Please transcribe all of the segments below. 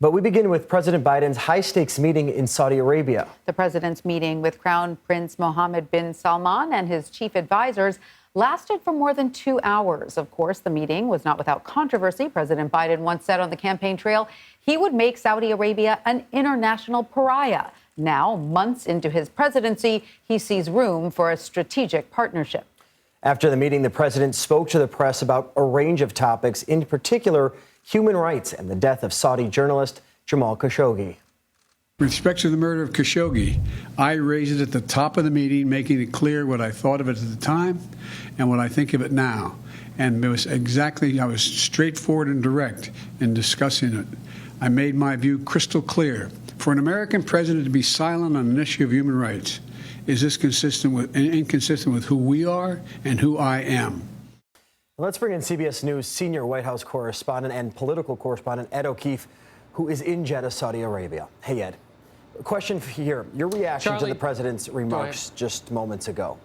But we begin with President Biden's high-stakes meeting in Saudi Arabia. The president's meeting with Crown Prince Mohammed bin Salman and his chief advisors lasted for more than 2 hours. Of course, the meeting was not without controversy. President Biden once said on the campaign trail he would make Saudi Arabia an international pariah. Now, months into his presidency, he sees room for a strategic partnership. After the meeting, the president spoke to the press about a range of topics, in particular human rights and the death of Saudi journalist Jamal Khashoggi. With respect to the murder of Khashoggi, I raised it at the top of the meeting, making it clear what I thought of it at the time and what I think of it now. And it was I was straightforward and direct in discussing it. I made my view crystal clear. For an American president to be silent on an issue of human rights, is this inconsistent with who we are and who I am? Let's bring in CBS News senior White House correspondent and political correspondent Ed O'Keefe, who is in Jeddah, Saudi Arabia. Hey, Ed. A question here. Your reaction to the president's remarks just moments ago.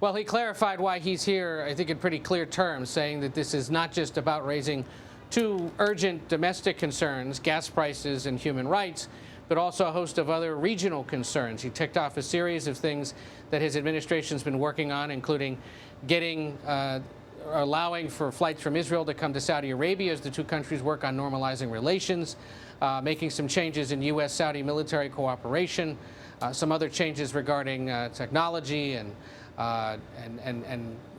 Well, he clarified why he's here, I think, in pretty clear terms, saying that this is not just about raising two urgent domestic concerns, gas prices and human rights, but also a host of other regional concerns. He ticked off a series of things that his administration's been working on, including allowing for flights from Israel to come to Saudi Arabia as the two countries work on normalizing relations, making some changes in U.S.-Saudi military cooperation, some other changes regarding technology and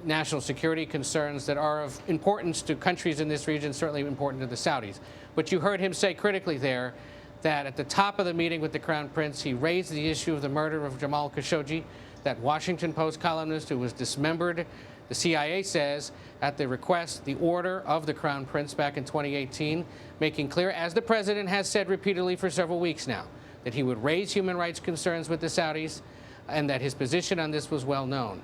national security concerns that are of importance to countries in this region, certainly important to the Saudis. But you heard him say critically there that at the top of the meeting with the Crown Prince, he raised the issue of the murder of Jamal Khashoggi, that Washington Post columnist who was dismembered, the CIA says, at the request, the order of the Crown Prince back in 2018, making clear, as the president has said repeatedly for several weeks now, that he would raise human rights concerns with the Saudis and that his position on this was well known.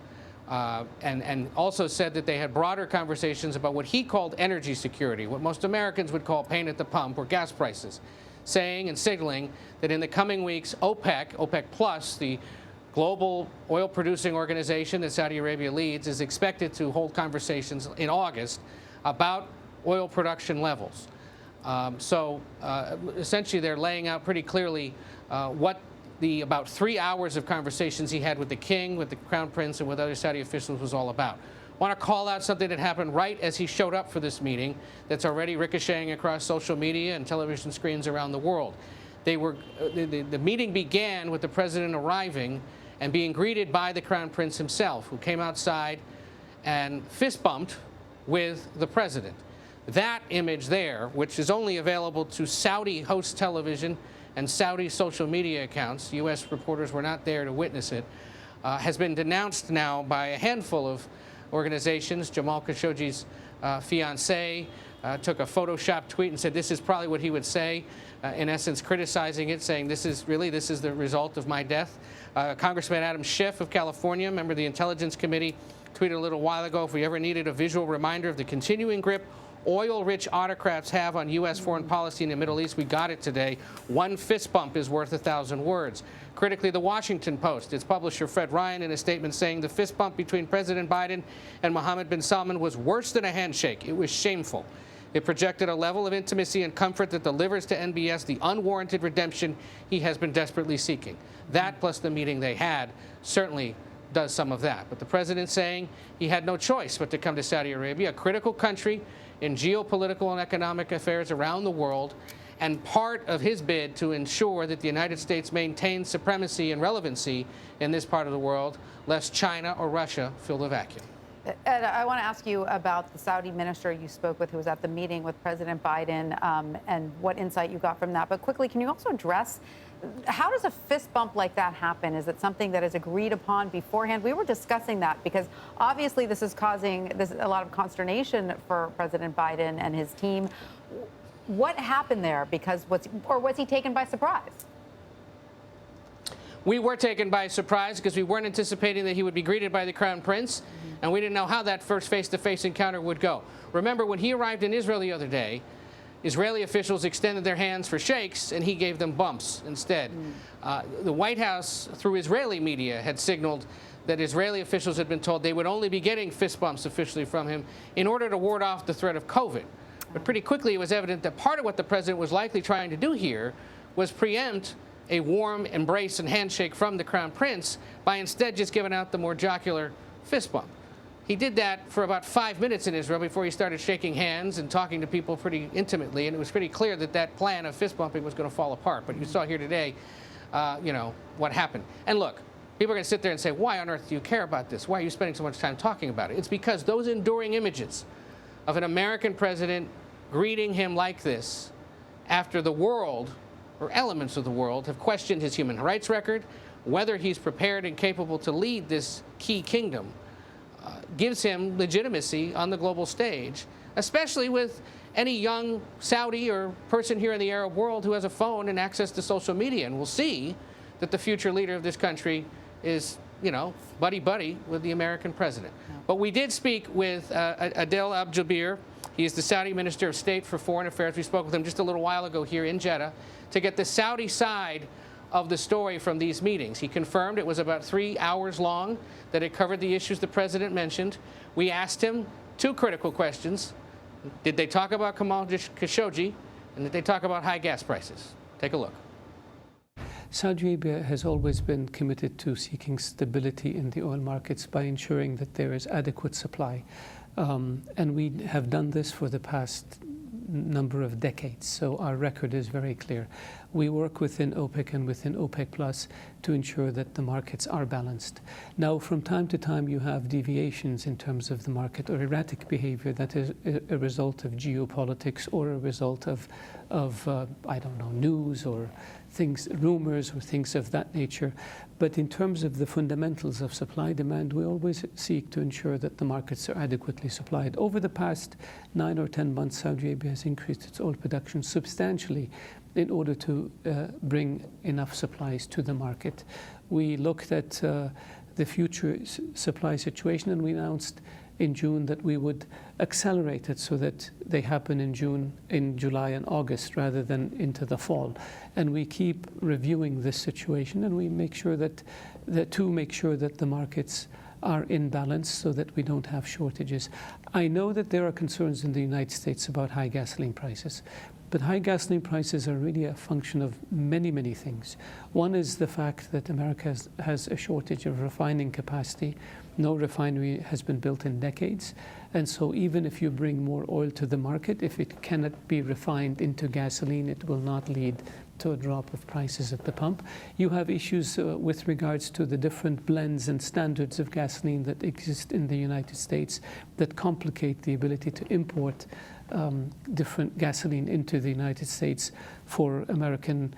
And also said that they had broader conversations about what he called energy security, what most Americans would call pain at the pump or gas prices, saying and signaling that in the coming weeks, OPEC Plus, the global oil-producing organization that Saudi Arabia leads, is expected to hold conversations in August about oil production levels. Essentially, they're laying out pretty clearly what the about 3 hours of conversations he had with the king, with the crown prince, and with other Saudi officials was all about. I want to call out something that happened right as he showed up for this meeting that's already ricocheting across social media and television screens around the world. The meeting began with the president arriving and being greeted by the crown prince himself, who came outside and fist bumped with the president. That image there, which is only available to Saudi host television and Saudi social media accounts, U.S. reporters were not there to witness it, has been denounced now by a handful of organizations. Jamal Khashoggi's fiancée took a Photoshop tweet and said this is probably what he would say, in essence criticizing it, saying this is the result of my death. Congressman Adam Schiff of California, member of the Intelligence Committee, tweeted a little while ago, if we ever needed a visual reminder of the continuing grip oil-rich autocrats have on U.S. foreign policy in the Middle East, we got it today. One fist bump is worth 1,000 words. Critically, the Washington Post, its publisher Fred Ryan, in a statement saying the fist bump between President Biden and Mohammed bin Salman was worse than a handshake. It was shameful. It projected a level of intimacy and comfort that delivers to NBS the unwarranted redemption he has been desperately seeking. That, plus the meeting they had, certainly does some of that. But the president saying he had no choice but to come to Saudi Arabia, a critical country in geopolitical and economic affairs around the world, and part of his bid to ensure that the United States maintains supremacy and relevancy in this part of the world, lest China or Russia fill the vacuum. Ed, I want to ask you about the Saudi minister you spoke with who was at the meeting with President Biden and what insight you got from that. But quickly, can you also address how does a fist bump like that happen? Is it something that is agreed upon beforehand? We were discussing that because obviously this is causing a lot of consternation for President Biden and his team. What happened there? Was he taken by surprise? We were taken by surprise because we weren't anticipating that he would be greeted by the Crown Prince, and we didn't know how that first face-to-face encounter would go. Remember, when he arrived in Israel the other day, Israeli officials extended their hands for shakes, and he gave them bumps instead. The White House, through Israeli media, had signaled that Israeli officials had been told they would only be getting fist bumps officially from him in order to ward off the threat of COVID. But pretty quickly it was evident that part of what the president was likely trying to do here was preempt a warm embrace and handshake from the Crown Prince by instead just giving out the more jocular fist bump. He did that for about 5 minutes in Israel before he started shaking hands and talking to people pretty intimately, and it was pretty clear that that plan of fist bumping was going to fall apart. But you saw here today, you know, what happened. And look, people are going to sit there and say, why on earth do you care about this? Why are you spending so much time talking about it? It's because those enduring images of an American president greeting him like this after the world, or elements of the world, have questioned his human rights record, whether he's prepared and capable to lead this key kingdom, gives him legitimacy on the global stage, especially with any young Saudi or person here in the Arab world who has a phone and access to social media and will see that the future leader of this country is, you know, buddy-buddy with the American president. Yeah. But we did speak with Adel Al-Jubeir. He is the Saudi Minister of State for Foreign Affairs. We spoke with him just a little while ago here in Jeddah to get the Saudi side of the story from these meetings. He confirmed it was about 3 hours long, that it covered the issues the president mentioned. We asked him 2 critical questions. Did they talk about Jamal Khashoggi, and did they talk about high gas prices? Take a look. Saudi Arabia has always been committed to seeking stability in the oil markets by ensuring that there is adequate supply. And we have done this for the past number of decades, so our record is very clear. We work within OPEC and within OPEC Plus to ensure that the markets are balanced. Now, from time to time, you have deviations in terms of the market or erratic behavior that is a result of geopolitics or a result of I don't know, news or things, rumors or things of that nature. But in terms of the fundamentals of supply demand, we always seek to ensure that the markets are adequately supplied. Over the past 9 or 10 months, Saudi Arabia has increased its oil production substantially in order to bring enough supplies to the market. We looked at the future supply situation, and we announced in June that we would accelerate it so that they happen in July and August rather than into the fall. And we keep reviewing this situation, and we make sure that the markets are in balance so that we don't have shortages. I know that there are concerns in the United States about high gasoline prices, but high gasoline prices are really a function of many, many things. One is the fact that America has a shortage of refining capacity. No refinery has been built in decades. And so even if you bring more oil to the market, if it cannot be refined into gasoline, it will not lead to a drop of prices at the pump. You have issues with regards to the different blends and standards of gasoline that exist in the United States that complicate the ability to import different gasoline into the United States for American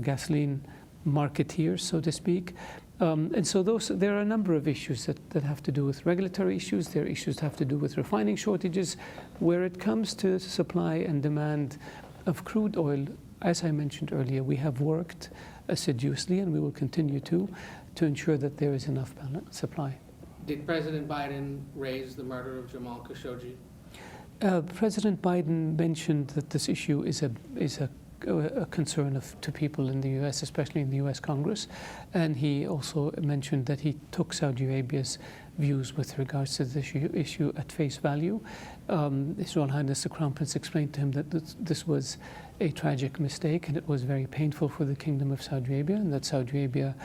gasoline marketeers, so to speak. And so there are a number of issues that have to do with regulatory issues. There are issues that have to do with refining shortages. Where it comes to supply and demand of crude oil, as I mentioned earlier, we have worked assiduously, and we will continue to ensure that there is enough supply. Did President Biden raise the murder of Jamal Khashoggi? President Biden mentioned that this issue is a concern to people in the U.S., especially in the U.S. Congress. And he also mentioned that he took Saudi Arabia's views with regards to this issue at face value. His Royal Highness the Crown Prince explained to him that this was a tragic mistake, and it was very painful for the Kingdom of Saudi Arabia, and that Saudi Arabia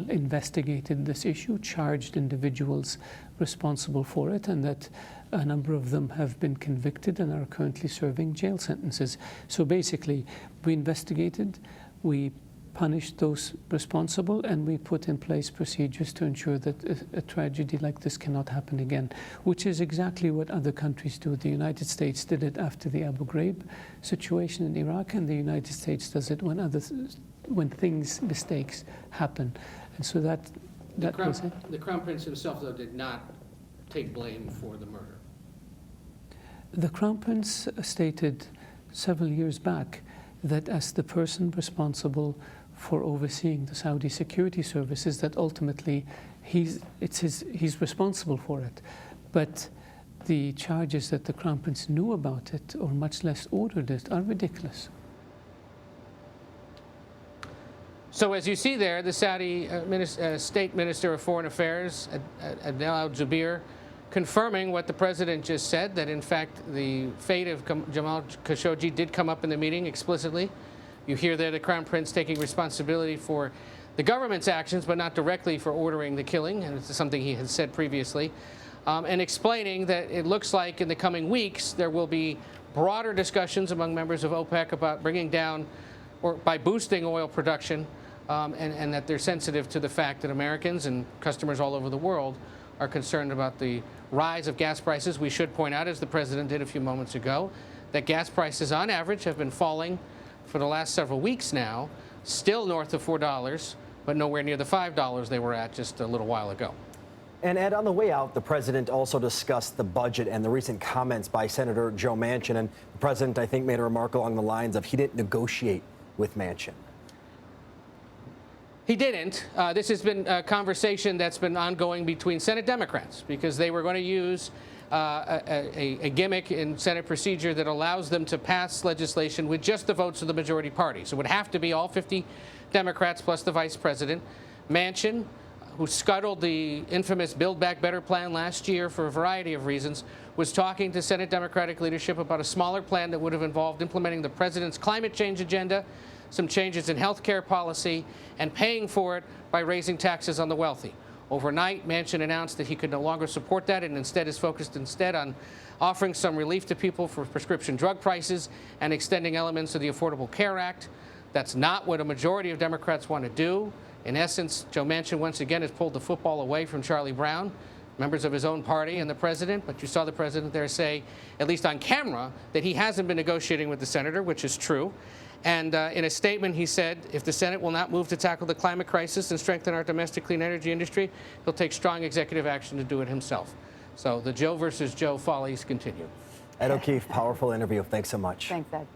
investigated this issue, charged individuals responsible for it, and that a number of them have been convicted and are currently serving jail sentences. So basically, we investigated, we punished those responsible, and we put in place procedures to ensure that a tragedy like this cannot happen again, which is exactly what other countries do. The United States did it after the Abu Ghraib situation in Iraq, and the United States does it when mistakes happen. And so that was it. The Crown Prince himself, though, did not take blame for the murder. The Crown Prince stated several years back that as the person responsible for overseeing the Saudi security services, that ultimately he's responsible for it. But the charges that the Crown Prince knew about it, or much less ordered it, are ridiculous. So as you see there, the Saudi State Minister of Foreign Affairs, Adel Al-Jubeir, confirming what the president just said, that in fact the fate of Jamal Khashoggi did come up in the meeting explicitly. You hear there the Crown Prince taking responsibility for the government's actions, but not directly for ordering the killing, and it's something he had said previously, and explaining that it looks like in the coming weeks there will be broader discussions among members of OPEC about bringing down or by boosting oil production, and that they're sensitive to the fact that Americans and customers all over the world are concerned about the rise of gas prices. We should point out, as the president did a few moments ago, that gas prices on average have been falling for the last several weeks now, still north of $4, but nowhere near the $5 they were at just a little while ago. And Ed, on the way out, the president also discussed the budget and the recent comments by Senator Joe Manchin. And the president, I think, made a remark along the lines of he didn't negotiate with Manchin. He didn't. This has been a conversation that's been ongoing between Senate Democrats because they were going to use a gimmick in Senate procedure that allows them to pass legislation with just the votes of the majority party. So it would have to be all 50 Democrats plus the vice president. Manchin, who scuttled the infamous Build Back Better plan last year for a variety of reasons, was talking to Senate Democratic leadership about a smaller plan that would have involved implementing the president's climate change agenda, some changes in health care policy, and paying for it by raising taxes on the wealthy. Overnight, Manchin announced that he could no longer support that and instead is focused on offering some relief to people for prescription drug prices and extending elements of the Affordable Care Act. That's not what a majority of Democrats want to do. In essence, Joe Manchin once again has pulled the football away from Charlie Brown, members of his own party, and the president. But you saw the president there say, at least on camera, that he hasn't been negotiating with the senator, which is true. And in a statement, he said, if the Senate will not move to tackle the climate crisis and strengthen our domestic clean energy industry, he'll take strong executive action to do it himself. So the Joe versus Joe follies continue. Ed O'Keefe, powerful interview. Thanks so much. Thanks, Ed.